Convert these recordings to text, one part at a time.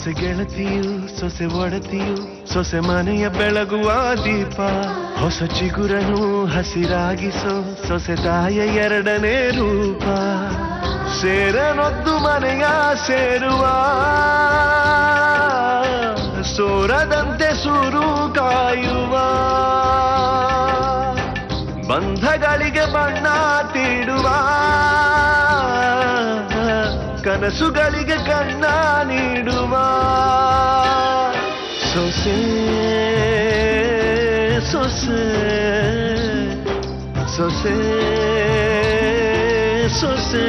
ಸೊಸೆ ಗೆಳತಿಯು ಸೊಸೆ ಒಡತಿಯು ಸೊಸೆ ಮನೆಯ ಬೆಳಗುವ ದೀಪ ಹೊಸ ಚಿಗುರನು ಹಸಿರಾಗಿಸೋ ಸೊಸೆ ತಾಯ ಎರಡನೇ ರೂಪ ಸೇರನೊದ್ದು ಮನೆಯ ಸೇರುವ ಸೋರದಂತೆ ಸುರು ಕಾಯುವ ಬಂಧಗಳಿಗೆ ಬಣ್ಣ ತೀಡುವ ಕನಸುಗಳಿಗೆ ಕಣ್ಣ ನೀಡುವ ಸೊಸೆ ಸೊಸೆ ಸೊಸೆ ಸೊಸೆ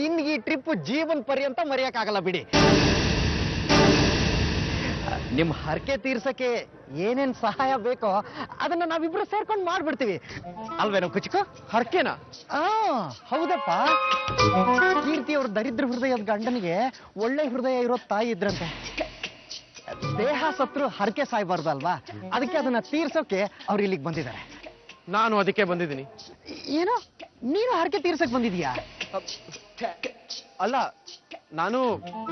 ಇನ್ನು ಈ ಟ್ರಿಪ್ ಜೀವನ ಪರ್ಯಂತ ಮರೆಯಕ್ಕಾಗಲ್ಲ ಬಿಡಿ. ನಿಮ್ ಹರಕೆ ತೀರ್ಸಕ್ಕೆ ಏನೇನ್ ಸಹಾಯ ಬೇಕೋ ಅದನ್ನ ನಾವಿಬ್ರು ಸೇರ್ಕೊಂಡು ಮಾಡ್ಬಿಡ್ತೀವಿ ಅಲ್ವೇನೋ ಕುಚಿಕು? ಹರ್ಕೆನಾ? ಹೌದಪ್ಪ. ಕೀರ್ತಿ ಅವ್ರ ದರಿದ್ರ ಹೃದಯದ ಗಂಡನಿಗೆ ಒಳ್ಳೆ ಹೃದಯ ಇರೋ ತಾಯಿ ಇದ್ರಂತೆ. ದೇಹ ಸತ್ರು ಹರಕೆ ಸಾಯ್ಬಾರ್ದಲ್ವಾ, ಅದಕ್ಕೆ ಅದನ್ನ ತೀರ್ಸೋಕೆ ಅವ್ರು ಇಲ್ಲಿಗೆ ಬಂದಿದ್ದಾರೆ. ನಾನು ಅದಕ್ಕೆ ಬಂದಿದ್ದೀನಿ. ಏನೋ ನೀನು ಹರಕೆ ತೀರ್ಸಕ್ ಬಂದಿದೀಯಾ? ಅಲ್ಲ, ನಾನು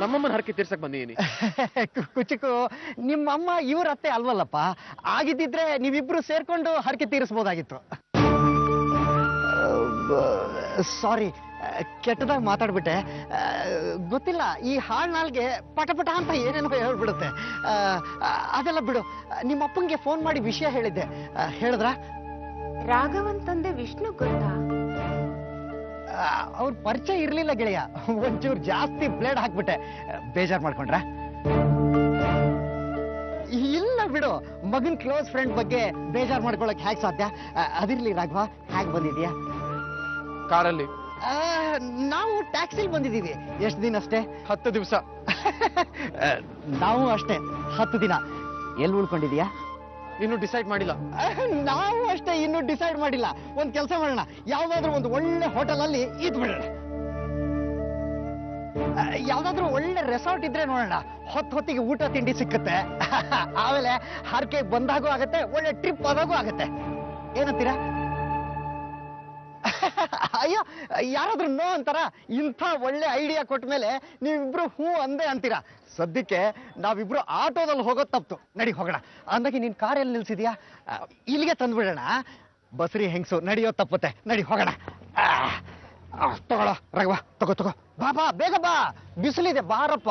ನಮ್ಮಮ್ಮನ ಹರಕೆ ತೀರ್ಸಕ್ ಬಂದಿದ್ದೀನಿ. ಕುಚಿಕು, ನಿಮ್ಮಮ್ಮ ಇವ್ರ ಅತ್ತೆ ಅಲ್ವಲ್ಲಪ್ಪ. ಆಗಿದ್ದಿದ್ರೆ ನೀವಿಬ್ರು ಸೇರ್ಕೊಂಡು ಹರಕೆ ತೀರಿಸ್ಬೋದಾಗಿತ್ತು. ಸಾರಿ, ಕೆಟ್ಟದಾಗ ಮಾತಾಡ್ಬಿಟ್ಟೆ. ಗೊತ್ತಿಲ್ಲ, ಈ ಹಾಳ್ ನಾಲ್ಗೆ ಪಟಪಟ ಅಂತ ಏನೇನೋ ಹೇಳ್ಬಿಡುತ್ತೆ. ಅದೆಲ್ಲ ಬಿಡು. ನಿಮ್ಮಪ್ಪಂಗೆ ಫೋನ್ ಮಾಡಿ ವಿಷಯ ಹೇಳಿದ್ದೆ, ಹೇಳಿದ್ರ? ರಾಘವನ್ ತಂದೆ ವಿಷ್ಣು ಗೊತ್ತಾ? ಅವ್ರ ಪರಿಚಯ ಇರ್ಲಿಲ್ಲ ಗೆಳೆಯ, ಒಂಚೂರು ಜಾಸ್ತಿ ಬ್ಲೇಡ್ ಹಾಕ್ಬಿಟ್ಟೆ. ಬೇಜಾರ್ ಮಾಡ್ಕೊಂಡ್ರ? ಇಲ್ಲ ಬಿಡು, ಮಗನ್ ಕ್ಲೋಸ್ ಫ್ರೆಂಡ್ ಬಗ್ಗೆ ಬೇಜಾರ್ ಮಾಡ್ಕೊಳಕ್ ಹೇಗ್ ಸಾಧ್ಯ? ಅದಿರ್ಲಿ ರಾಘವ, ಹೇಗ್ ಬಂದಿದ್ಯಾ? ಕಾರಲ್ಲಿ. ನಾವು ಟ್ಯಾಕ್ಸಿಲ್ ಬಂದಿದ್ದೀವಿ. ಎಷ್ಟು ದಿನ ಅಷ್ಟೇ? 10 ದಿವಸ. ನಾವು ಅಷ್ಟೇ 10 ದಿನ. ಎಲ್ಲಿ ಉಳ್ಕೊಂಡಿದ್ಯಾ? ಇನ್ನು ಡಿಸೈಡ್ ಮಾಡಿಲ್ಲ. ನಾವು ಅಷ್ಟೇ, ಇನ್ನು ಡಿಸೈಡ್ ಮಾಡಿಲ್ಲ. ಒಂದ್ ಕೆಲಸ ಮಾಡೋಣ, ಯಾವ್ದಾದ್ರು ಒಂದು ಒಳ್ಳೆ ಹೋಟೆಲ್ ಅಲ್ಲಿ ಇದ್ ಬಿಡೋಣ. ಯಾವ್ದಾದ್ರು ಒಳ್ಳೆ ರೆಸಾರ್ಟ್ ಇದ್ರೆ ನೋಡೋಣ. ಹೊತ್ತಿಗೆ ಊಟ ತಿಂಡಿ ಸಿಕ್ಕತ್ತೆ. ಆಮೇಲೆ ಹರಕೆ ಬಂದಾಗೂ ಆಗತ್ತೆ, ಒಳ್ಳೆ ಟ್ರಿಪ್ ಆದಾಗೂ ಆಗತ್ತೆ. ಏನಂತೀರಾ? ಅಯ್ಯೋ, ಯಾರಾದ್ರೂ ನೋ ಅಂತಾರ? ಇಂಥ ಒಳ್ಳೆ ಐಡಿಯಾ ಕೊಟ್ಟ ಮೇಲೆ ನೀವಿಬ್ರು ಹೂ ಅಂದೇ ಅಂತೀರಾ. ಸದ್ಯಕ್ಕೆ ನಾವಿಬ್ರು ಆಟೋದಲ್ಲಿ ಹೋಗೋದು ತಪ್ತು. ನಡಿ ಹೋಗೋಣ. ಅಂದಾಗಿ ನೀನ್ ಕಾರ್ ಎಲ್ಲಿ ನಿಲ್ಸಿದ್ಯಾ? ಇಲ್ಲಿಗೆ ತಂದ್ಬಿಡೋಣ. ಬಸ್ರಿ ಹೆಂಗ್ಸು ನಡೆಯೋದು ತಪ್ಪುತ್ತೆ. ನಡಿ ಹೋಗೋಣ. ತಗೊಳ ರಘವ, ತಗೋ. ಬಾ ಬೇಗ ಬಾ, ಬಿಸಿಲಿದೆ, ಬಾರಪ್ಪ.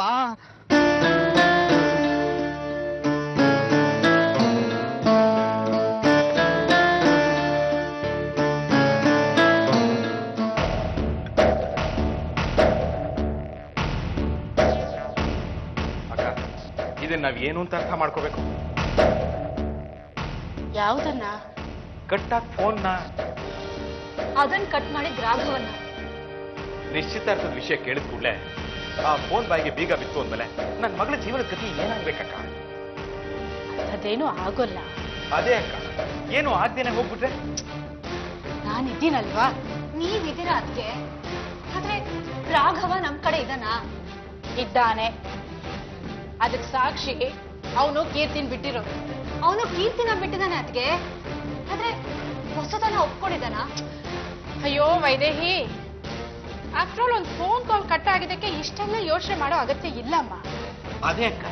ಇದನ್ನ ನಾವ್ ಏನು ಅಂತ ಅರ್ಥ ಮಾಡ್ಕೋಬೇಕು. ಯಾವ್ದನ್ನ? ಕಟ್ಟಾಕ್ ಫೋನ್ನ. ಅದನ್ನ ಕಟ್ ಮಾಡಿದ್ ರಾಘವನ್ನ. ನಿಶ್ಚಿತಾರ್ಥದ ವಿಷಯ ಕೇಳಿದ ಕೂಡಲೇ ಆ ಫೋನ್ ಬಾಯಿಗೆ ಬೀಗ ಬಿತ್ತು ಅಂದ್ಮೇಲೆ ನನ್ನ ಮಗಳ ಜೀವನದ ಗತಿ ಏನಾಗ್ಬೇಕಕ್ಕ? ಅದೇನು ಆಗೋಲ್ಲ. ಅದೇ ಅಕ್ಕ, ಏನು ಆಗ್ದೇನೆ ಹೋಗ್ಬಿಟ್ರೆ? ನಾನಿದ್ದೀನಲ್ವಾ, ನೀವಿದ್ದೀರಾ ಅದಕ್ಕೆ. ಆದ್ರೆ ರಾಘವ ನಮ್ ಕಡೆ ಇದ್ದಾನೆ. ಅದಕ್ಕೆ ಸಾಕ್ಷಿ ಅವನು ಕೀರ್ತಿನ ಬಿಟ್ಟಿರೋದು. ಅವನು ಕೀರ್ತಿನ ಬಿಟ್ಟಿದ್ದಾನೆ ಅದಕ್ಕೆ. ಆದ್ರೆ ಹೊಸತನ ಒಪ್ಕೊಂಡಿದ್ದಾನ? ಅಯ್ಯೋ ವೈದೇಹಿ, ಆಫ್ಟರ್ ಆಲ್ ಒಂದು ಫೋನ್ ಕಾಲ್ ಕಟ್ ಆಗಿದ್ದಕ್ಕೆ ಇಷ್ಟೆಲ್ಲ ಯೋಚನೆ ಮಾಡೋ ಅಗತ್ಯ ಇಲ್ಲಮ್ಮ. ಅದೇ ಅಕ್ಕ,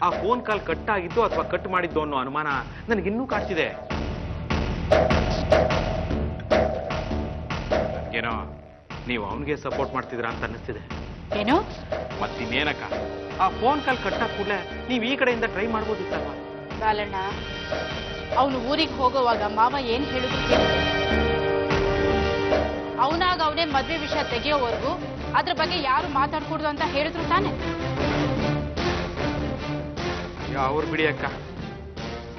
ಆ ಫೋನ್ ಕಾಲ್ ಕಟ್ ಆಗಿದ್ದು ಅಥವಾ ಕಟ್ ಮಾಡಿದ್ದು ಅನ್ನೋ ಅನುಮಾನ ನನಗಿನ್ನೂ ಕಾಡ್ತಿದೆ. ಏನೋ ನೀವು ಅವನಿಗೆ ಸಪೋರ್ಟ್ ಮಾಡ್ತಿದ್ರ ಅಂತ ಅನ್ನಿಸ್ತಿದೆ. ಏನು? ಮತ್ತಿನ್ನೇನಕ್ಕ, ಆ ಫೋನ್ ಕಾಲ್ ಕಟ್ಟ ಕೂಡಲೇ ನೀವು ಈ ಕಡೆಯಿಂದ ಟ್ರೈ ಮಾಡ್ಬೋದಿತ್ತಲ್ವಾ? ಬಾಲಣ್ಣ, ಅವನು ಊರಿಗೆ ಹೋಗೋವಾಗ ಮಾವ ಏನ್ ಹೇಳಿದ್ರು ಅವನಾಗ ಅವನೇ ಮದ್ವೆ ವಿಷಯ ತೆಗೆಯೋವರೆಗೂ ಅದ್ರ ಬಗ್ಗೆ ಯಾರು ಮಾತಾಡ್ಕೂಡ್ದು ಅಂತ ಹೇಳಿದ್ರು ತಾನೆ. ಅವ್ರು ಬಿಡಿ ಅಕ್ಕ,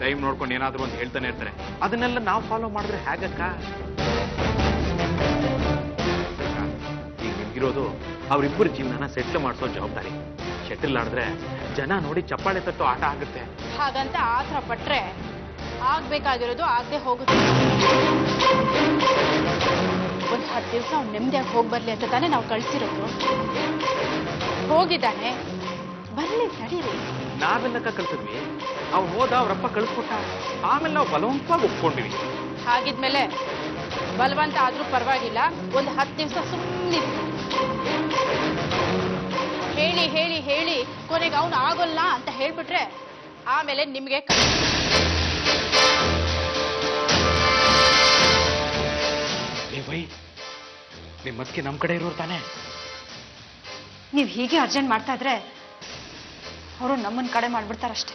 ಟೈಮ್ ನೋಡ್ಕೊಂಡು ಏನಾದ್ರು ಅಂತ ಹೇಳ್ತಾನೆ ಇರ್ತಾರೆ. ಅದನ್ನೆಲ್ಲ ನಾವು ಫಾಲೋ ಮಾಡಿದ್ರೆ ಹೇಗಕ್ಕ? ಈಗ ನಿಮ್ಗಿರೋದು ಅವರಿಬ್ಬರು ಜೀವನ ಸೆಟ್ಲ್ ಮಾಡಿಸೋ ಜವಾಬ್ದಾರಿ. ಶೆಟ್ಲ್ ಆಡಿದ್ರೆ ಜನ ನೋಡಿ ಚಪ್ಪಾಳೆ ತಟ್ಟು ಆಟ ಆಗುತ್ತೆ. ಹಾಗಂತ ಆತರ ಪಟ್ರೆ ಆಗ್ಬೇಕಾಗಿರೋದು ಆಗದೆ ಹೋಗುತ್ತೆ. ಒಂದ್ 10 ದಿವಸ ಅವ್ನು ನೆಮ್ಮದಿಯಾಗಿ ಹೋಗಿ ಬರ್ಲಿ ಅಂತ ತಾನೇ ನಾವು ಕಳ್ಸಿರೋದು. ಹೋಗಿದ್ದಾನೆ, ಬರ್ಲಿ, ತಡೀರಿ. ನಾವೆಲ್ಲಕ್ಕ ಕಳ್ಸಿದ್ವಿ, ಅವ್ನು ಹೋದ, ಅವ್ರಪ್ಪ ಕಳಿಸ್ಕೊಟ್ಟ, ಆಮೇಲೆ ನಾವು ಬಲವಂತವಾಗಿ ಒಪ್ಕೊಂಡಿವಿ. ಹಾಗಿದ್ಮೇಲೆ ಬಲವಂತ ಆದ್ರೂ ಪರವಾಗಿಲ್ಲ, ಒಂದು 10 ನಿಮಿಷ ಸುಮ್ಮನೆ ಹೇಳಿ ಹೇಳಿ ಹೇಳಿ ಕೊನೆಗೆ ಅವನು ಆಗೋಲ್ಲ ಅಂತ ಹೇಳ್ಬಿಟ್ರೆ ಆಮೇಲೆ ನಿಮ್ಗೆ ಬೈ ನಿಮ್ಮದಕ್ಕೆ ನಮ್ಮ ಕಡೆ ಇರೋರು ತಾನೆ. ನೀವ್ ಹೀಗೆ ಅರ್ಜೆಂಟ್ ಮಾಡ್ತಾ ಇದ್ರೆ ಅವರು ನಮ್ಮನ್ ಕಡೆ ಮಾಡ್ಬಿಡ್ತಾರಷ್ಟೇ.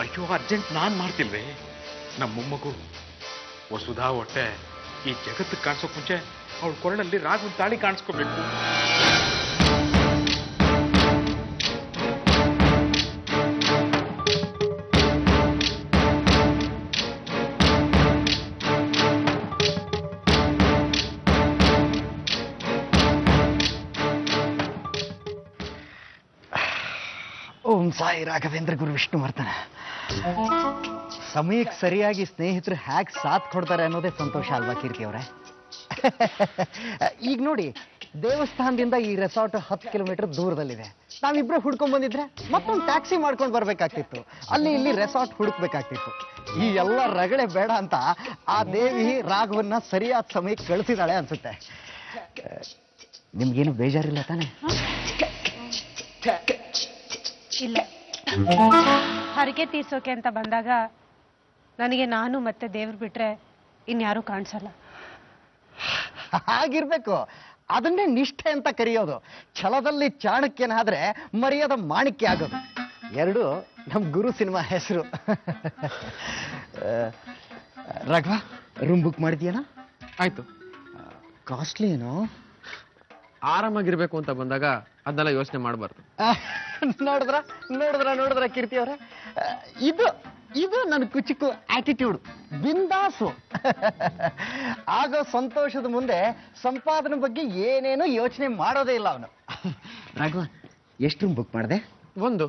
ಅಯ್ಯೋ ಅರ್ಜೆಂಟ್ ನಾನ್ ಮಾಡ್ತಿಲ್ವೇ? ನಮ್ಮ ಮೊಮ್ಮಗು ವಸುಧಾ ಹೊಟ್ಟೆ ಈ ಜಗತ್ತಿಗೆ ಕಾಣಿಸೋಕ್ ಮುಂಚೆ ಅವಳ ಕೊರಳಲ್ಲಿ ರಾಘವನ್ ತಾಳಿ ಕಾಣಿಸ್ಕೋಬೇಕು. ಓಂ ಸಾಯಿ ರಾಘವೇಂದ್ರ ಗುರು ವಿಷ್ಣುವರ್ಧನ. ಸಮಯಕ್ಕೆ ಸರಿಯಾಗಿ ಸ್ನೇಹಿತರು ಹ್ಯಾಕ್ ಸಾಥ್ ಕೊಡ್ತಾರೆ ಅನ್ನೋದೇ ಸಂತೋಷ ಅಲ್ವಾ ಕೀರ್ತಿ ಅವರೇ? ಈಗ ನೋಡಿ, ದೇವಸ್ಥಾನದಿಂದ ಈ ರೆಸಾರ್ಟ್ 10 ಕಿಲೋಮೀಟರ್ ದೂರದಲ್ಲಿದೆ. ನಾವಿಬ್ರು ಹುಡ್ಕೊಂಡ್ ಬಂದಿದ್ರೆ ಮತ್ತೊಂದು ಟ್ಯಾಕ್ಸಿ ಮಾಡ್ಕೊಂಡು ಬರ್ಬೇಕಾಗ್ತಿತ್ತು, ಅಲ್ಲಿ ಇಲ್ಲಿ ರೆಸಾರ್ಟ್ ಹುಡುಕ್ಬೇಕಾಗ್ತಿತ್ತು. ಈ ಎಲ್ಲ ರಗಳೆ ಬೇಡ ಅಂತ ಆ ದೇವಿ ರಾಘವನ್ನ ಸರಿಯಾದ ಸಮಯಕ್ಕೆ ಕಳಿಸಿದಾಳೆ ಅನ್ಸುತ್ತೆ. ನಿಮ್ಗೇನು ಬೇಜಾರಿಲ್ಲ ತಾನೆ? ಇಲ್ಲ, ಹರಕೆ ತೀರ್ಸೋಕೆ ಅಂತ ಬಂದಾಗ ನನಗೆ ನಾನು ಮತ್ತೆ ದೇವ್ರು ಬಿಟ್ರೆ ಇನ್ಯಾರೂ ಕಾಣಿಸಲ್ಲ. ಹಾಗಿರ್ಬೇಕು, ಅದನ್ನೇ ನಿಷ್ಠೆ ಅಂತ ಕರೆಯೋದು. ಛಲದಲ್ಲಿ ಚಾಣಕ್ಯನಾದ್ರೆ ಮರ್ಯಾದ ಮಾಣಿಕ್ಯ ಆಗೋದು. ಎರಡು ನಮ್ ಗುರು ಸಿನಿಮಾ ಹೆಸರು. ರಾಘವ, ರೂಮ್ ಬುಕ್ ಮಾಡಿದ್ಯಾನ? ಆಯ್ತು. ಕಾಸ್ಟ್ಲಿ ಏನೋ? ಆರಾಮಾಗಿರ್ಬೇಕು ಅಂತ ಬಂದಾಗ ಅದನ್ನೆಲ್ಲ ಯೋಚನೆ ಮಾಡಬಾರ್ದು. ನೋಡಿದ್ರ ನೋಡಿದ್ರ ನೋಡಿದ್ರ ಕೀರ್ತಿ ಅವರೇ, ಇದು ಇದು ನನ್ನ ಕುಚಿಕ್ಕು ಆಟಿಟ್ಯೂಡ್, ಬಿಂದಾಸು. ಆಗೋ ಸಂತೋಷದ ಮುಂದೆ ಸಂಪಾದನೆ ಬಗ್ಗೆ ಏನೇನೋ ಯೋಚನೆ ಮಾಡೋದೇ ಇಲ್ಲ ಅವನು. ರಾಘವ, ಎಷ್ಟು ರೂಮ್ ಬುಕ್ ಮಾಡಿದೆ? ಒಂದು.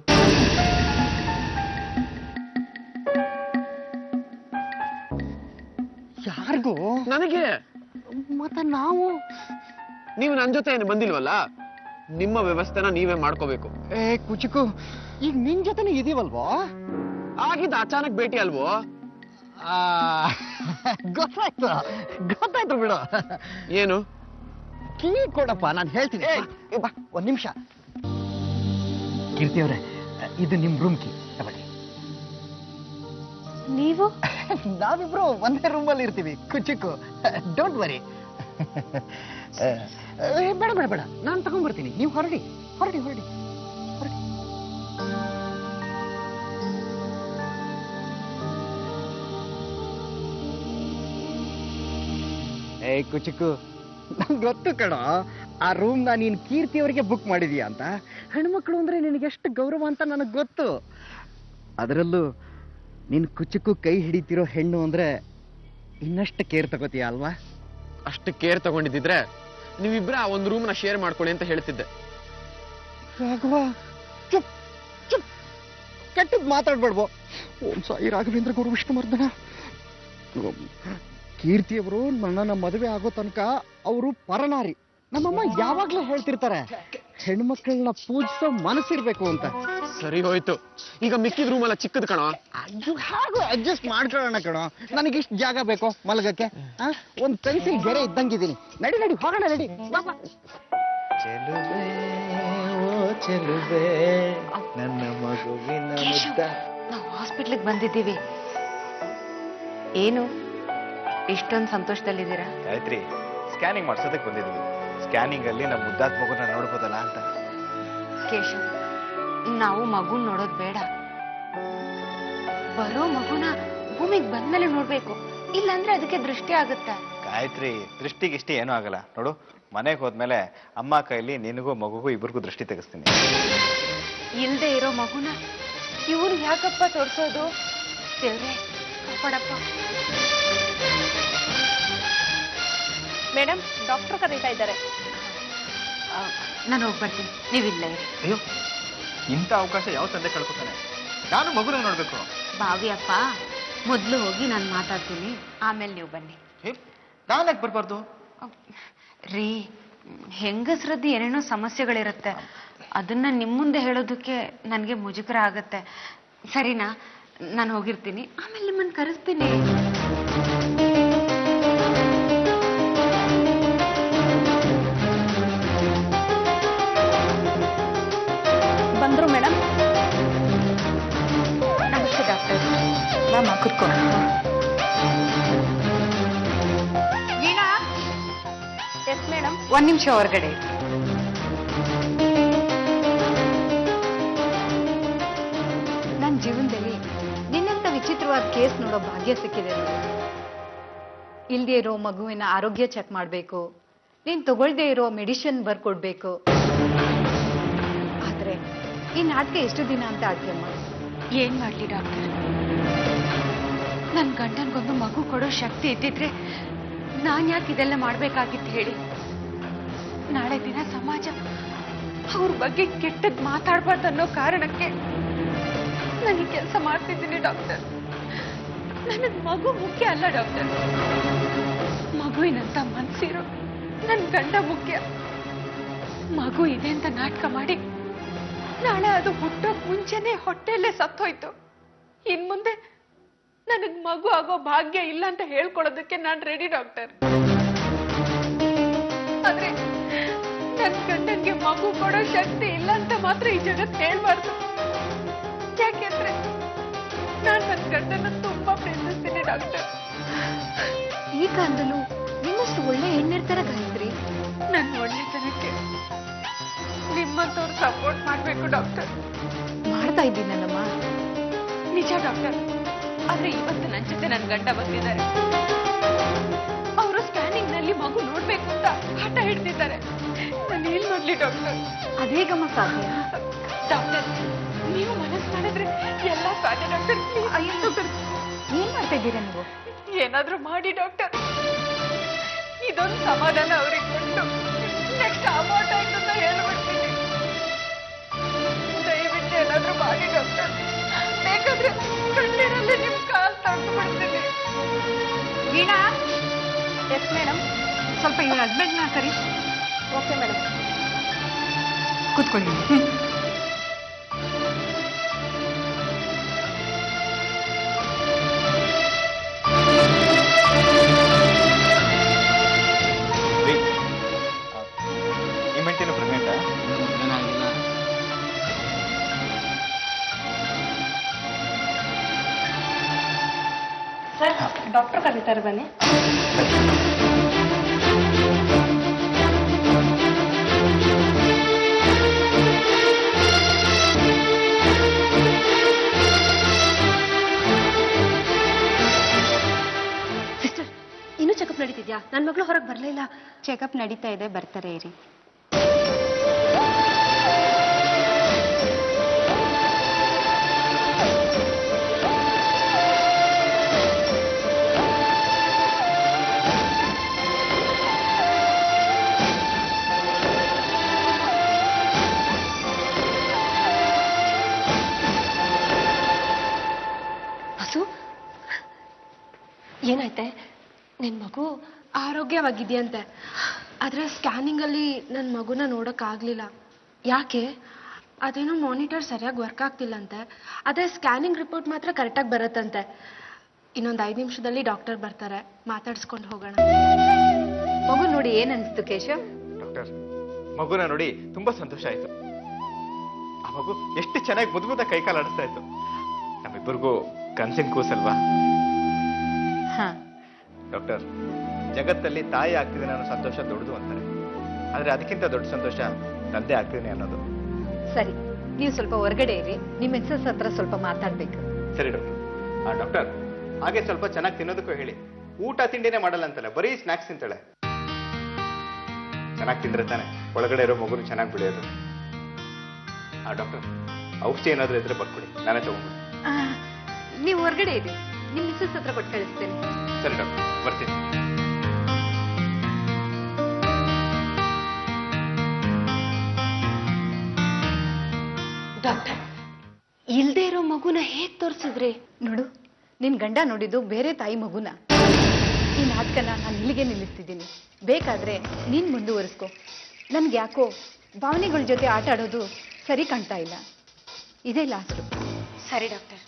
ಯಾರಿಗೂ? ನನಗೆ. ಮತ್ತೆ ನಾವು? ನೀವು ನನ್ನ ಜೊತೆ ಏನು ಬಂದಿಲ್ವಲ್ಲ, ನಿಮ್ಮ ವ್ಯವಸ್ಥೆನ ನೀವೇ ಮಾಡ್ಕೋಬೇಕು. ಏ ಕುಚಿಕು, ಈಗ ನಿನ್ ಜೊತೆನೇ ಇದೀವಲ್ವೋ? ಆಗಿದ್ದ ಅಚಾನಕ್ ಭೇಟಿ ಅಲ್ವೋ? ಗೊತ್ತಾಯ್ತು ಗೊತ್ತಾಯ್ತು ಬಿಡು. ಏನು? ಕೀ ಕೊಡಪ್ಪ, ನಾನು ಹೇಳ್ತೀನಿ. ಬಾ, ಒಂದ್ ನಿಮಿಷ. ಕೀರ್ತಿ ಅವರೇ, ಇದು ನಿಮ್ ರೂಮ್ ಕೀ ತಗೊಳ್ಳಿ. ನೀವು? ನಾವಿಬ್ರು ಒಂದೇ ರೂಮಲ್ಲಿ ಇರ್ತೀವಿ ಕುಚಿಕು, ಡೋಂಟ್ ವರಿ. ಬೇಡ ಬೇಡ ಬೇಡ, ನಾನು ತಗೊಂಡ್ಬರ್ತೀನಿ. ನೀವು ಹೊರಡಿ ಹೊರಡಿ ಹೊರಡಿ ಹೊರಡಿ. ಏ ಕುಚಿಕು, ನಂಗೆ ಗೊತ್ತು ಕಣೋ, ಆ ರೂಮ್ನ ನೀನ್ ಕೀರ್ತಿ ಅವರಿಗೆ ಬುಕ್ ಮಾಡಿದೀಯ ಅಂತ. ಹೆಣ್ಮಕ್ಳು ಅಂದ್ರೆ ನಿನಗೆ ಎಷ್ಟು ಗೌರವ ಅಂತ ನನಗೆ ಗೊತ್ತು. ಅದರಲ್ಲೂ ನಿನ್ ಕುಚಿಕು ಕೈ ಹಿಡಿತಿರೋ ಹೆಣ್ಣು ಅಂದ್ರೆ ಇನ್ನಷ್ಟು ಕೇರ್ ತಗೋತೀಯ ಅಲ್ವಾ? ಅಷ್ಟು ಕೇರ್ ತಗೊಂಡಿದ್ದಿದ್ರೆ ನೀವಿಬ್ರ ಆ ಒಂದು ರೂಮ್ನ ಶೇರ್ ಮಾಡ್ಕೊಳ್ಳಿ ಅಂತ ಹೇಳ್ತಿದ್ದೆ. ರಾಘವ, ಚುಪ್ ಚುಪ್, ಕೆಟ್ಟದ್ ಮಾತಾಡ್ಬೇಡ್ಬೋ. ಓಂ ಸಾಯಿ ರಾಘವೇಂದ್ರ ಗುರು ವಿಷ್ಣುವರ್ಧನ. ಕೀರ್ತಿಯವರು ನನ್ನನ್ನ ಮದುವೆ ಆಗೋ ತನಕ ಅವರು ಪರನಾರಿ. ನಮ್ಮಮ್ಮ ಯಾವಾಗ್ಲೂ ಹೇಳ್ತಿರ್ತಾರೆ, ಹೆಣ್ಮಕ್ಳನ್ನ ಪೂಜಿಸೋ ಮನಸ್ಸಿರ್ಬೇಕು ಅಂತ. ಸರಿ ಹೋಯ್ತು, ಈಗ ಮಿಕ್ಕಿದ ರೂಮ್ ಎಲ್ಲ ಚಿಕ್ಕದ್ ಕಣೋ. ಹಾಗೂ ಅಡ್ಜಸ್ಟ್ ಮಾಡ್ಕೊಳ್ಳೋಣ ಕಣೋ. ನನಗಿಷ್ಟು ಜಾಗ ಬೇಕು ಮಲಗಕ್ಕೆ. ಒಂದು ಪೆನ್ಸಿಲ್ ಗೆರೆ ಇದ್ದಂಗಿದ್ದೀನಿ. ನಡಿ ನಡಿ ಹೋಗೋಣ, ನಡಿ. ಚೆಲುವೆ ಓ ಚೆಲುವೆ, ನನ್ನ ಮಗುವಿನ ಮುದ್ದ. ನಾವು ಹಾಸ್ಪಿಟ್ಲಿಗೆ ಬಂದಿದ್ದೀವಿ. ಏನು ಇಷ್ಟೊಂದು ಸಂತೋಷದಲ್ಲಿದ್ದೀರಾ? ಗಾಯತ್ರಿ, ಸ್ಕ್ಯಾನಿಂಗ್ ಮಾಡ್ಸೋದಕ್ಕೆ ಬಂದಿದ್ವಿ. ಸ್ಕ್ಯಾನಿಂಗ್ ಅಲ್ಲಿ ನಮ್ಮ ಮುದ್ದಾದ ಮಗುನ ನೋಡ್ಬೋದಲ್ಲ ಅಂತ. ಕೇಶವ್, ನಾವು ಮಗುನ್ ನೋಡೋದು ಬೇಡ. ಬರೋ ಮಗುನ ಭೂಮಿಗೆ ಬಂದ್ಮೇಲೆ ನೋಡ್ಬೇಕು, ಇಲ್ಲಾಂದ್ರೆ ಅದಕ್ಕೆ ದೃಷ್ಟಿ ಆಗುತ್ತೆ. ಗಾಯತ್ರಿ, ದೃಷ್ಟಿಗಿಷ್ಟಿ ಏನೂ ಆಗಲ್ಲ ನೋಡು. ಮನೆಗೆ ಹೋದ್ಮೇಲೆ ಅಮ್ಮ ಕೈಲಿ ನಿನಗೂ ಮಗುಗೂ ಇಬ್ಬರಿಗೂ ದೃಷ್ಟಿ ತೆಗಿಸ್ತೀನಿ. ಇಲ್ದೆ ಇರೋ ಮಗುನ ಇವ್ರು ಯಾಕಪ್ಪ ತೋರ್ಸೋದು? ದೇವ್ರೆ ಕಾಪಾಡಪ್ಪ. ಮೇಡಮ್, ಡಾಕ್ಟರ್ ಕರೀತಾ ಇದ್ದಾರೆ. ನಾನು ಹೋಗ್ಬರ್ತೀನಿ, ನೀವಿಲ್ಲ ಇರಿ. ಅಯ್ಯೋ, ಇಂಥ ಅವಕಾಶ ಯಾವ ತಂದೆ ಕಳ್ಕೊತಾನೆ? ನಾನು ಮಗುನ ನೋಡ್ಬೇಕು. ಬಾವಿ ಅಪ್ಪ, ಮೊದಲು ಹೋಗಿ ನಾನು ಮಾತಾಡ್ತೀನಿ, ಆಮೇಲೆ ನೀವು ಬನ್ನಿ. ನಾನು ಯಾಕೆ ಬರ್ಬಾರ್ದು? ರೀ, ಹೆಂಗಸ್ರದ್ದು ಏನೇನೋ ಸಮಸ್ಯೆಗಳಿರುತ್ತೆ, ಅದನ್ನ ನಿಮ್ಮ ಮುಂದೆ ಹೇಳೋದಕ್ಕೆ ನನಗೆ ಮುಜುಗರ ಆಗತ್ತೆ. ಸರಿನಾ? ನಾನು ಹೋಗಿರ್ತೀನಿ, ಆಮೇಲೆ ನಿಮ್ಮನ್ನು ಕರೆಸ್ತೀನಿ. ಬಂದ್ರು ಮೇಡಮ್. ನಮಸ್ತೆ ಡಾಕ್ಟರ್. ಬಾಮ್ಮ ಕುತ್ಕೋ. ವೀಣಾ. Yes madam. ಒಂದ್ ನಿಮಿಷ ಹೊರಗಡೆ. ನನ್ನ ಜೀವನದಲ್ಲಿ ನಿನ್ನಂತ ವಿಚಿತ್ರವಾದ ಕೇಸ್ ನೋಡೋ ಭಾಗ್ಯ ಸಿಕ್ಕಿದೆ. ಇಲ್ದೇ ಇರೋ ಮಗುವಿನ ಆರೋಗ್ಯ ಚೆಕ್ ಮಾಡಬೇಕು, ನೀನ್ ತಗೊಳ್ದೇ ಇರೋ ಮೆಡಿಸಿನ್ ಬರ್ಕೊಡ್ಬೇಕು. ಆದ್ರೆ ಈ ನಾಟಕ ಎಷ್ಟು ದಿನ ಅಂತ ಆಡ್ತೀಯಮ್ಮ? ಏನ್ ಮಾಡ್ಲಿ ಡಾಕ್ಟರ್, ನನ್ ಗಂಡನ್ಗೊಂದು ಮಗು ಕೊಡೋ ಶಕ್ತಿ ಇದ್ದಿದ್ರೆ ನಾನ್ ಯಾಕೆ ಇದೆಲ್ಲ ಮಾಡ್ಬೇಕಾಗಿತ್ತು ಹೇಳಿ? ನಾಳೆ ದಿನ ಸಮಾಜ ಅವ್ರ ಬಗ್ಗೆ ಕೆಟ್ಟದ್ ಮಾತಾಡ್ಬಾರ್ದು ಅನ್ನೋ ಕಾರಣಕ್ಕೆ ನಾನು ಈ ಕೆಲಸ ಮಾಡ್ತಿದ್ದೀನಿ ಡಾಕ್ಟರ್. ನನಗ್ ಮಗು ಮುಖ್ಯ ಅಲ್ಲ ಡಾಕ್ಟರ್, ಮಗುವಿನಂತ ಮನ್ಸಿರೋ ನನ್ ಗಂಡ ಮುಖ್ಯ. ಮಗು ಇದೆ ಅಂತ ನಾಟಕ ಮಾಡಿ ನಾಳೆ ಅದು ಹುಟ್ಟೋಕ್ ಮುಂಚೆನೆ ಹೊಟ್ಟೆಯಲ್ಲೇ ಸತ್ತೋಯ್ತು. ಇನ್ ಮುಂದೆ ನನಗ್ ಮಗು ಆಗೋ ಭಾಗ್ಯ ಇಲ್ಲ ಅಂತ ಹೇಳ್ಕೊಳೋದಕ್ಕೆ ನಾನ್ ರೆಡಿ ಡಾಕ್ಟರ್. ಆದ್ರೆ ನನ್ ಗಂಡನ್ಗೆ ಮಗು ಕೊಡೋ ಶಕ್ತಿ ಇಲ್ಲ ಅಂತ ಮಾತ್ರ ಈ ಜಗತ್ ಹೇಳ್ಬಾರ್ದು. ಯಾಕೆಂದ್ರೆ ನಾನ್ ನನ್ ಗಂಡನ ತುಂಬಾ ಪ್ರೀತಿಸ್ತೀನಿ ಡಾಕ್ಟರ್. ಈ ಕಾಲದಲ್ಲೂ ನಿಮ್ಮಷ್ಟು ಒಳ್ಳೆ ಹೆಣ್ಣಿರ್ತಾರ ಗಾಯತ್ರಿ. ನನ್ ಒಳ್ಳೆತನಕ್ಕೆ ನಿಮ್ಮಂತವ್ರು ಸಪೋರ್ಟ್ ಮಾಡ್ಬೇಕು ಡಾಕ್ಟರ್. ಮಾಡ್ತಾ ಇದ್ದೀನಲ್ಲಮ್ಮ. ನಿಜ ಡಾಕ್ಟರ್, ಆದ್ರೆ ಇವತ್ತು ನನ್ ಜೊತೆ ನನ್ ಗಂಡ ಬಂದಿದ್ದಾರೆ. ಅವರು ಸ್ಕ್ಯಾನಿಂಗ್ ನಲ್ಲಿ ಮಗು ನೋಡ್ಬೇಕು ಅಂತ ಹಠ ಹಿಡ್ತಿದ್ದಾರೆ. ನಾನು ಏನ್ ಮಾಡ್ಲಿ ಡಾಕ್ಟರ್? ಅದೇಗಮ್ಮ ಸಾಧ್ಯ? ಡಾಕ್ಟರ್, ನೀವು ಮನಸ್ಸು ಮಾಡಿದ್ರೆ ಎಲ್ಲ ಸಾಧ್ಯ ಡಾಕ್ಟರ್. ಅಯ್ಯೋ ಡಾಕ್ಟರ್, ಏನ್ ಮಾಡ್ತಾ ಇದ್ದೀರಾ ನೀವು? ಏನಾದ್ರೂ ಮಾಡಿ ಡಾಕ್ಟರ್. ಇದೊಂದು ಸಮಾಧಾನ ಅವ್ರಿಗೆ ಕೊಟ್ಟು ನೆಕ್ಸ್ಟ್ ಅಬಾರ್ಟ್ ಆಯ್ತು ಅಂತ ಹೇಳ್ಬಿಡ್ತೀನಿ. ದಯವಿಟ್ಟು ಏನಾದ್ರೂ ಮಾಡಿ ಡಾಕ್ಟರ್. ಬೇಕಾದ್ರೆ ಕಣ್ಣೀರಲ್ಲಿ ನಿಮ್ ಕಾಲ್ ತಗೊಂಡ್ಬಿಡ್ತೀನಿ. ವೀಣಾ. Yes madam. ಸ್ವಲ್ಪ ಇವ್ರ ಹಸ್ಬೆಂಡ್ನ ಕರಿ. Okay madam. ಕೂತ್ಕೊಳ್ಳಿ. ಈ ಮೆಂಟಿನ ಪ್ರೆಗ್ನೆಂಟಾ? ಸರ್, ಡಾಕ್ಟರ್ ಕರೀತಾರೆ ಬನ್ನಿ. ಸಿಸ್ಟರ್, ಇನ್ನೂ ಚೆಕಪ್ ನಡೀತಿದ್ಯಾ? ನನ್ನ ಮಗಳು ಹೊರಗೆ ಬರಲೇ ಇಲ್ಲ. ಚೆಕಪ್ ನಡೀತಾ ಇದೆ, ಬರ್ತಾರೆ ಇರಿ. ಹಸು, ಏನಾಯ್ತೆ? ನಿನ್ ಮಗು ಆರೋಗ್ಯವಾಗಿದೆಯಂತೆ, ಆದ್ರೆ ಸ್ಕ್ಯಾನಿಂಗ್ ಅಲ್ಲಿ ನನ್ನ ಮಗುನ ನೋಡಕ್ ಆಗ್ಲಿಲ್ಲ. ಯಾಕೆ? ಅದೇನೋ ಮಾನಿಟರ್ ಸರಿಯಾಗಿ ವರ್ಕ್ ಆಗ್ತಿಲ್ಲಂತೆ. ಅದೇ ಸ್ಕ್ಯಾನಿಂಗ್ ರಿಪೋರ್ಟ್ ಮಾತ್ರ ಕರೆಕ್ಟಾಗಿ ಬರುತ್ತಂತೆ. ಇನ್ನೊಂದು 5 ನಿಮಿಷದಲ್ಲಿ ಡಾಕ್ಟರ್ ಬರ್ತಾರೆ, ಮಾತಾಡ್ಸ್ಕೊಂಡು ಹೋಗೋಣ. ಮಗು ನೋಡಿ ಏನ್ ಅನ್ಸ್ತು ಕೇಶವ್? ಡಾಕ್ಟರ್, ಮಗುನ ನೋಡಿ ತುಂಬಾ ಸಂತೋಷ ಆಯ್ತು. ಆ ಮಗು ಎಷ್ಟು ಚೆನ್ನಾಗಿ ಮುದ್ದ ಕೈಕಾಲು ಆಡಿಸ್ತಾ ಇತ್ತು. ನಮ್ಮಿಬ್ಬರಿಗೂ ಕನ್ಸಿನ ಕೂಸಲ್ವಾ? ಹಾ ಡಾಕ್ಟರ್, ಜಗತ್ತಲ್ಲಿ ತಾಯಿ ಆಗ್ತಿದ್ದೀನಿ ಅನ್ನೋ ಸಂತೋಷ ದೊಡ್ಡದು ಅಂತಾರೆ, ಆದ್ರೆ ಅದಕ್ಕಿಂತ ದೊಡ್ಡ ಸಂತೋಷ ತಂದೆ ಆಗ್ತಿದ್ದೀನಿ ಅನ್ನೋದು. ಸರಿ, ನೀವು ಸ್ವಲ್ಪ ಹೊರಗಡೆ ಇರಿ, ನಿಮ್ಮ ಮಿಸ್ಸಸ್ ಹತ್ರ ಸ್ವಲ್ಪ ಮಾತಾಡ್ಬೇಕು. ಸರಿ ಡಾಕ್ಟರ್. ಡಾಕ್ಟರ್, ಹಾಗೆ ಸ್ವಲ್ಪ ಚೆನ್ನಾಗಿ ತಿನ್ನೋದಕ್ಕೂ ಹೇಳಿ. ಊಟ ತಿಂಡಿನೇ ಮಾಡಲ್ಲ ಅಂತಾಳೆ, ಬರೀ ಸ್ನಾಕ್ಸ್ ತಿಂತಾಳೆ. ಚೆನ್ನಾಗಿ ತಿಂದ್ರೆ ತಾನೆ ಒಳಗಡೆ ಇರೋ ಮಗುನು ಚೆನ್ನಾಗಿ ಬೆಳೆಯೋದು. ಡಾಕ್ಟರ್, ಔಷಧಿ ಏನಾದ್ರೂ ಇದ್ರೆ ಬರ್ಕೊಡಿ, ನಾನೇ ತಗೊಂಡ್ಬಿಡಿ. ನೀವು ಹೊರಗಡೆ ಇರಿ, ನಿಮ್ಮ ಮಿಸ್ಸಸ್ ಹತ್ರ ಕೊಟ್ಟು ಕಳಿಸ್ತೇನೆ. ಸರಿ ಡಾಕ್ಟರ್, ಬರ್ತೀನಿ. ಡಾಕ್ಟರ್, ಇಲ್ದೇ ಇರೋ ಮಗುನ ಹೇಗ್ ತೋರಿಸಿದ್ರಿ? ನೋಡು, ನಿನ್ ಗಂಡ ನೋಡಿದ್ದು ಬೇರೆ ತಾಯಿ ಮಗುನ. ಈ ನಾಟಕನ ನಾನು ಇಲ್ಲಿಗೆ ನಿಲ್ಲಿಸ್ತಿದ್ದೀನಿ. ಬೇಕಾದ್ರೆ ನೀನ್ ಮುಂದುವರಿಸ್ಕೊ. ನನ್ಗೆ ಯಾಕೋ ಭಾವನೆಗಳ ಜೊತೆ ಆಟ ಆಡೋದು ಸರಿ ಕಾಣ್ತಾ ಇಲ್ಲ. ಇದೇ ಲಾಸ್ಟು. ಸರಿ ಡಾಕ್ಟರ್,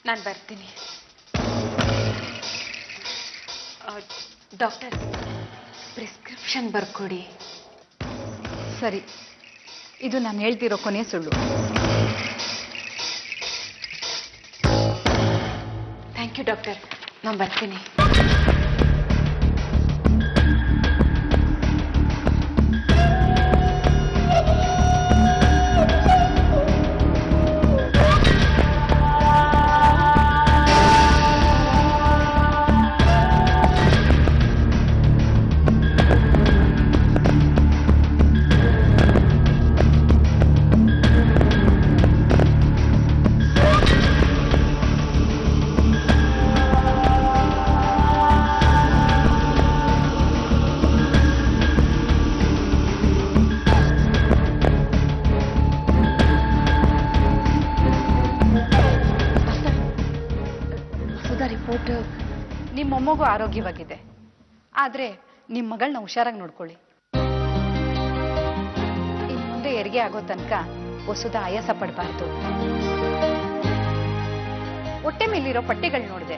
ನಾನು ಬರ್ತೀನಿ. ಡಾಕ್ಟರ್, ಪ್ರಿಸ್ಕ್ರಿಪ್ಷನ್ ಬರ್ಕೊಡಿ. ಸರಿ, ಇದು ನಾನು ಹೇಳ್ತಿರೋ ಕೊನೆ ಸುಳ್ಳು. ಯು ಡಾಕ್ಟರ್, ನಾನು ಬರ್ತೀನಿ. ರಿಪೋರ್ಟ್ ನಿಮ್ಮ ಮೊಮ್ಮಗು ಆರೋಗ್ಯವಾಗಿದೆ, ಆದ್ರೆ ನಿಮ್ಮ ಮಗಳನ್ನ ಹುಷಾರಾಗಿ ನೋಡ್ಕೊಳ್ಳಿ. ಇನ್ನು ಮುಂದೆ ಹೆರಿಗೆ ಆಗೋ ತನಕ ವಸುದ ಆಯಾಸ ಪಡಬಾರ್ದು. ಹೊಟ್ಟೆ ಮೇಲಿರೋ ಪಟ್ಟಿಗಳು ನೋಡಿದೆ,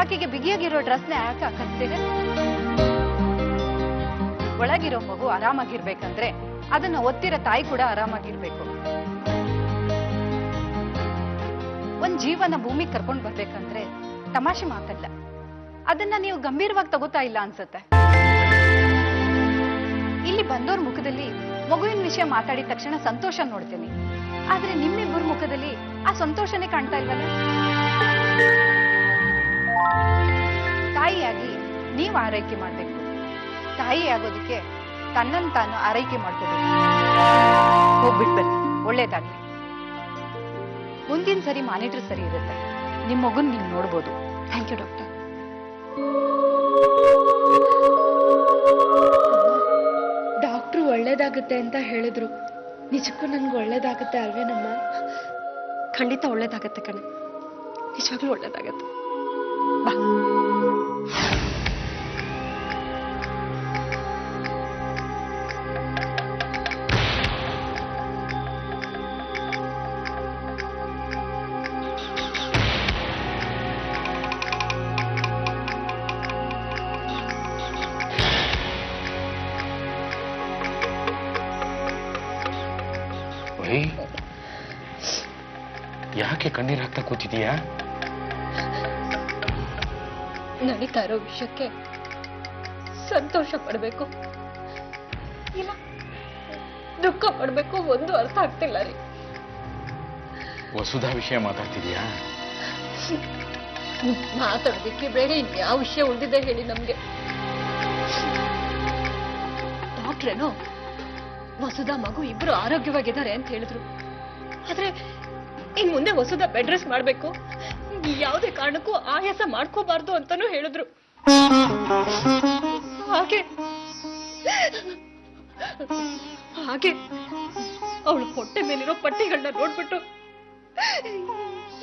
ಆಕೆಗೆ ಬಿಗಿಯಾಗಿರೋ ಡ್ರೆಸ್ನ ಯಾಕೆ ಹಾಕಿಸ್ತೀರಿ? ಒಳಗಿರೋ ಮಗು ಆರಾಮಾಗಿರ್ಬೇಕಂದ್ರೆ ಅದನ್ನ ಒತ್ತಿರೋ ತಾಯಿ ಕೂಡ ಆರಾಮಾಗಿರ್ಬೇಕು. ಒಂದ್ ಜೀವನ ಭೂಮಿಗೆ ಕರ್ಕೊಂಡು ಬರ್ಬೇಕಂದ್ರೆ ತಮಾಷೆ ಮಾತಲ್ಲ. ಅದನ್ನ ನೀವು ಗಂಭೀರವಾಗಿ ತಗೋತಾ ಇಲ್ಲ ಅನ್ಸುತ್ತೆ. ಇಲ್ಲಿ ಬಂದೋರ್ ಮುಖದಲ್ಲಿ ಮಗುವಿನ ವಿಷಯ ಮಾತಾಡಿದ ತಕ್ಷಣ ಸಂತೋಷ ನೋಡ್ತೀನಿ, ಆದ್ರೆ ನಿಮ್ಮಿಬ್ಬರ ಮುಖದಲ್ಲಿ ಆ ಸಂತೋಷನೇ ಕಾಣ್ತಾ ಇಲ್ವಲ್ಲ. ತಾಯಿಯಾಗಿ ನೀವು ಆರೈಕೆ ಮಾಡ್ಬೇಕು, ತಾಯಿ ಆಗೋದಕ್ಕೆ ತನ್ನನ್ನು ತಾನು ಆರೈಕೆ ಮಾಡ್ಕೋಬೇಕು. ಹೋಗ್ಬಿಟ್ಬನ್ನಿ, ಒಳ್ಳೇದಾಗ್ಲಿ. ಮುಂದಿನ ಸರಿ ಮಾನಿಟ್ರ್ ಸರಿ ಇರುತ್ತೆ, ನಿಮ್ಮ ಮಗುನ್ ನೀವು ನೋಡ್ಬೋದು. Thank you doctor. ಡಾಕ್ಟ್ರು ಒಳ್ಳೇದಾಗುತ್ತೆ ಅಂತ ಹೇಳಿದ್ರು. ನಿಜಕ್ಕೂ ನನ್ಗೆ ಒಳ್ಳೇದಾಗುತ್ತೆ ಅಲ್ವೇನಮ್ಮ? ಖಂಡಿತ ಒಳ್ಳೇದಾಗತ್ತೆ ಕಣೆ, ನಿಜವಾಗ್ಲೂ ಒಳ್ಳೇದಾಗತ್ತೆ. ಬಾ. ಯಾಕೆ ಕಣ್ಣೀರ್ ಹಾಕ್ತಾ ಕೂತಿದೀಯಾ? ನಡೀತಾ ಇರೋ ವಿಷಯಕ್ಕೆ ಸಂತೋಷ ಪಡ್ಬೇಕು ಇಲ್ಲ ದುಃಖ ಪಡ್ಬೇಕು, ಒಂದು ಅರ್ಥ ಆಗ್ತಿಲ್ಲ ರೀ. ವಸುಧಾ ವಿಷಯ ಮಾತಾಡ್ತಿದೀಯಾ? ಮಾತಾಡೋದಿಕ್ಕೆ ಬೇಡ, ಇನ್ಯಾವ ವಿಷಯ ಉಳಿದಿದೆ ಹೇಳಿ ನಮ್ಗೆ? ಡಾಕ್ಟ್ರೇನೋ ವಸುಧಾ ಮಗು ಇಬ್ರು ಆರೋಗ್ಯವಾಗಿದ್ದಾರೆ ಅಂತ ಹೇಳಿದ್ರು, ಆದ್ರೆ ಇನ್ ಮುಂದೆ ವಸುಧಾ ಬೆಡ್ ರೆಸ್ಟ್ ಮಾಡ್ಬೇಕು, ಯಾವುದೇ ಕಾರಣಕ್ಕೂ ಆಯಾಸ ಮಾಡ್ಕೋಬಾರ್ದು ಅಂತಾನೂ ಹೇಳಿದ್ರು. ಹಾಗೆ ಹಾಗೆ ಅವಳು ಹೊಟ್ಟೆ ಮೇಲಿರೋ ಪಟ್ಟಿಗಳನ್ನ ನೋಡ್ಬಿಟ್ಟು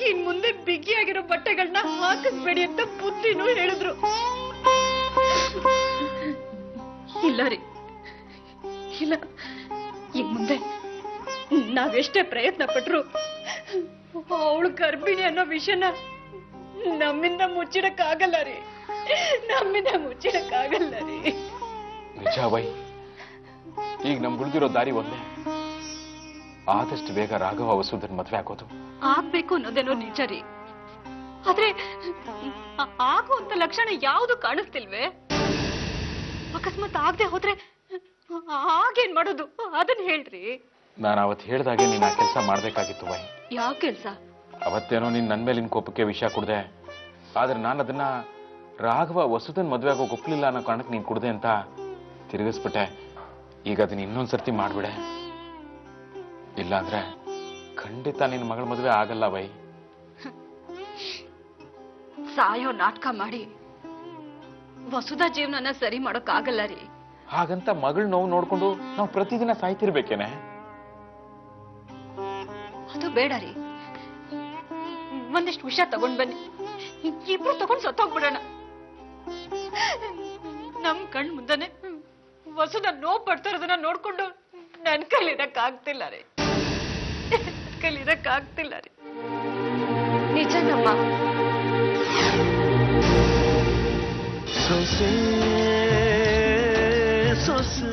ಇನ್ ಮುಂದೆ ಬಿಗಿಯಾಗಿರೋ ಬಟ್ಟೆಗಳನ್ನ ಹಾಕಿಸ್ಬೇಡಿ ಅಂತ ಬುದ್ಧಿನೂ ಹೇಳಿದ್ರು. ಇಲ್ಲ ರೀ, ಇಲ್ಲ, ಇನ್ ಮುಂದೆ ನಾವೆಷ್ಟೇ ಪ್ರಯತ್ನ ಪಟ್ರು ಅವಳು ಗರ್ಭಿಣಿ ಅನ್ನೋ ವಿಷಯನ ನಮ್ಮಿಂದ ಮುಚ್ಚಿಡಕ್ಕಾಗಲ್ಲ ರೀ, ನಮ್ಮಿಂದ ಮುಚ್ಚಿಡಕ್ಕಾಗಲ್ಲ ರೀ. ನಿಜ ವೈ, ಈಗ ನಮ್ ಉಳಿದಿರೋ ದಾರಿ ಒಂದೇ, ಆದಷ್ಟು ಬೇಗ ರಾಘವ ವಸುಧನ್ ಮದ್ವೆ ಆಗೋದು. ಆಗ್ಬೇಕು ಅನ್ನೋದೇನೋ ನಿಜ ರೀ, ಆದ್ರೆ ಆಗುವಂತ ಲಕ್ಷಣ ಯಾವುದು ಕಾಣಿಸ್ತಿಲ್ವೇ? ಅಕಸ್ಮಾತ್ ಆಗದೆ ಹೋದ್ರೆ ಆಗೇನ್ ಮಾಡೋದು ಅದನ್ನ ಹೇಳ್ರಿ. ನಾನು ಅವತ್ತು ಹೇಳ್ದಾಗೆ ನೀನ್ ಆ ಕೆಲಸ ಮಾಡ್ಬೇಕಾಗಿತ್ತು ವೈ. ಯಾವ ಕೆಲ್ಸ? ಅವತ್ತೇನೋ ನೀನ್ ನನ್ ಮೇಲಿನ ಕೋಪಕ್ಕೆ ವಿಷ ಕುಡ್ದೆ, ಆದ್ರೆ ನಾನು ಅದನ್ನ ರಾಘವ ವಸುಧನ್ ಮದ್ವೆ ಆಗೋ ಒಪ್ಲಿಲ್ಲ ಅನ್ನೋ ಕಾರಣಕ್ಕೆ ನೀನ್ ಕುಡ್ದೆ ಅಂತ ತಿರುಗಿಸ್ಬಿಟ್ಟೆ. ಈಗ ಅದನ್ನ ಇನ್ನೊಂದ್ಸರ್ತಿ ಮಾಡ್ಬಿಡೆ, ಇಲ್ಲಾಂದ್ರೆ ಖಂಡಿತ ನಿನ್ ಮಗಳ ಮದ್ವೆ ಆಗಲ್ಲ ವೈ. ಸಾಯೋ ನಾಟಕ ಮಾಡಿ ವಸುಧಾ ಜೀವನನ ಸರಿ ಮಾಡೋಕ್ ಆಗಲ್ಲ ರೀ. ಹಾಗಂತ ಮಗಳ ನೋವು ನೋಡ್ಕೊಂಡು ನಾವು ಪ್ರತಿದಿನ ಸಾಯ್ತಿರ್ಬೇಕೇನೆ? ಅದು ಬೇಡ ರೀ, ಒಂದಿಷ್ಟು ವಿಷಯ ತಗೊಂಡ್ ಬನ್ನಿ, ಇಬ್ರು ತಗೊಂಡ್ ಸತ್ತೋಗ್ಬಿಡೋಣ. ನಮ್ ಕಣ್ ಮುಂದನೆ ವಸುಧಾ ನೋವು ಪಡ್ತಾ ಇರೋದನ್ನ ನೋಡ್ಕೊಂಡು ನನ್ ಕೈಲಿರಕ್ಕಾಗ್ತಿಲ್ಲ ರೀ, ಕೈಲಿರಕ್ಕಾಗ್ತಿಲ್ಲ ರೀ. ನಿಜನಮ್ಮ. ಸೊಸೆ ಸೊಸೆ